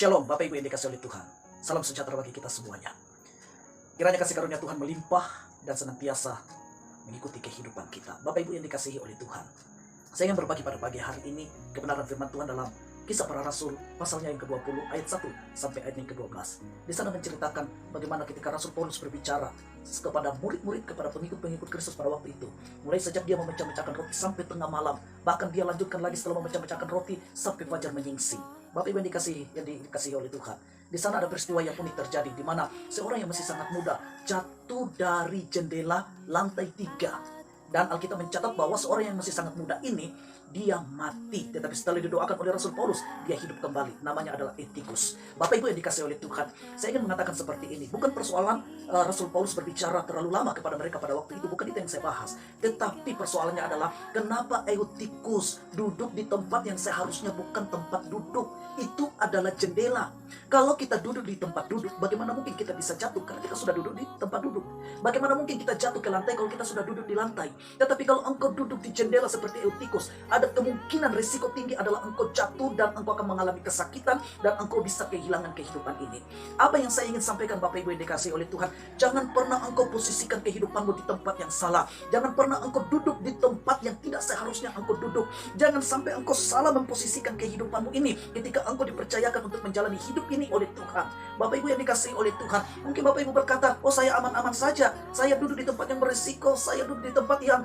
Shalom, Bapak Ibu yang dikasihi oleh Tuhan. Salam sejahtera bagi kita semuanya. Kiranya kasih karunia Tuhan melimpah dan senantiasa mengikuti kehidupan kita. Bapak Ibu yang dikasihi oleh Tuhan. Saya ingin berbagi pada pagi hari ini kebenaran firman Tuhan dalam Kisah Para Rasul pasalnya yang ke-20 ayat 1 sampai ayat yang ke-12. Di sana menceritakan bagaimana ketika Rasul Paulus berbicara kepada murid-murid, kepada pengikut-pengikut Kristus pada waktu itu. Mulai sejak dia memecah-mecahkan roti sampai tengah malam. Bahkan dia lanjutkan lagi setelah memecah-mecahkan roti sampai fajar menyingsing. Bapak Ibu yang dikasihi oleh Tuhan. Di sana ada peristiwa yang unik terjadi, di mana seorang yang masih sangat muda jatuh dari jendela lantai 3. Dan Alkitab mencatat bahwa seorang yang masih sangat muda ini, dia mati. Tetapi setelah didoakan oleh Rasul Paulus, dia hidup kembali. Namanya adalah Etikus. Bapak Ibu yang dikasihi oleh Tuhan, saya ingin mengatakan seperti ini. Bukan persoalan Rasul Paulus berbicara terlalu lama kepada mereka pada waktu itu. Bukan itu yang saya bahas. Tetapi persoalannya adalah, kenapa Eutikus duduk di tempat yang seharusnya bukan tempat duduk. Itu adalah jendela. Kalau kita duduk di tempat duduk, bagaimana mungkin kita bisa jatuh? Karena kita sudah duduk di tempat duduk. Bagaimana mungkin kita jatuh ke lantai kalau kita sudah duduk di lantai? Tetapi kalau engkau duduk di jendela seperti Eutikus, ada kemungkinan risiko tinggi adalah engkau jatuh dan engkau akan mengalami kesakitan dan engkau bisa kehilangan kehidupan ini. Apa yang saya ingin sampaikan Bapak Ibu yang dikasihi oleh Tuhan, jangan pernah engkau posisikan kehidupanmu di tempat yang salah. Jangan pernah engkau duduk di tempat yang tidak seharusnya engkau duduk. Jangan sampai engkau salah memposisikan kehidupanmu ini ketika engkau dipercayakan untuk menjalani hidup ini oleh Tuhan. Bapak Ibu yang dikasihi oleh Tuhan, mungkin Bapak Ibu berkata, oh saya aman-aman saja, saya duduk di tempat yang berisiko, saya duduk di tempat yang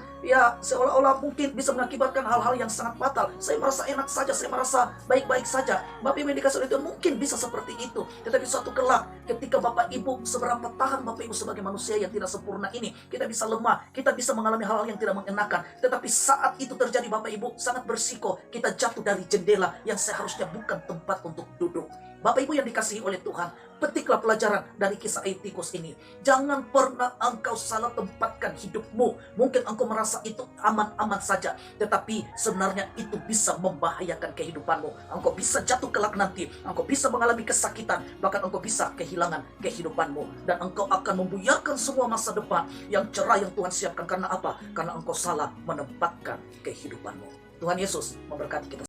seolah-olah mungkin bisa mengakibatkan hal-hal yang sangat fatal. Saya merasa enak saja, saya merasa baik-baik saja. Bapak Ibu yang dikasihi oleh Tuhan, mungkin bisa seperti itu. Tetapi suatu kelak ketika Bapak Ibu, seberapa tahan Bapak Ibu sebagai manusia yang tidak sempurna ini, kita bisa lemah, kita bisa mengalami hal-hal yang tidak mengenakan. Tetapi saat itu terjadi Bapak Ibu, sangat berisiko kita jatuh dari jendela yang seharusnya bukan tempat untuk duduk. Bapak Ibu yang dikasihi oleh Tuhan, petiklah pelajaran dari kisah Eutikus ini. Jangan pernah engkau salah tempatkan hidupmu. Mungkin engkau merasa itu aman-aman saja, tetapi sebenarnya itu bisa membahayakan kehidupanmu. Engkau bisa jatuh kelak nanti, engkau bisa mengalami kesakitan, bahkan engkau bisa kehilangan kehidupanmu. Dan engkau akan membuyarkan semua masa depan yang cerah yang Tuhan siapkan. Karena apa? Karena engkau salah menempatkan kehidupanmu. Tuhan Yesus memberkati kita.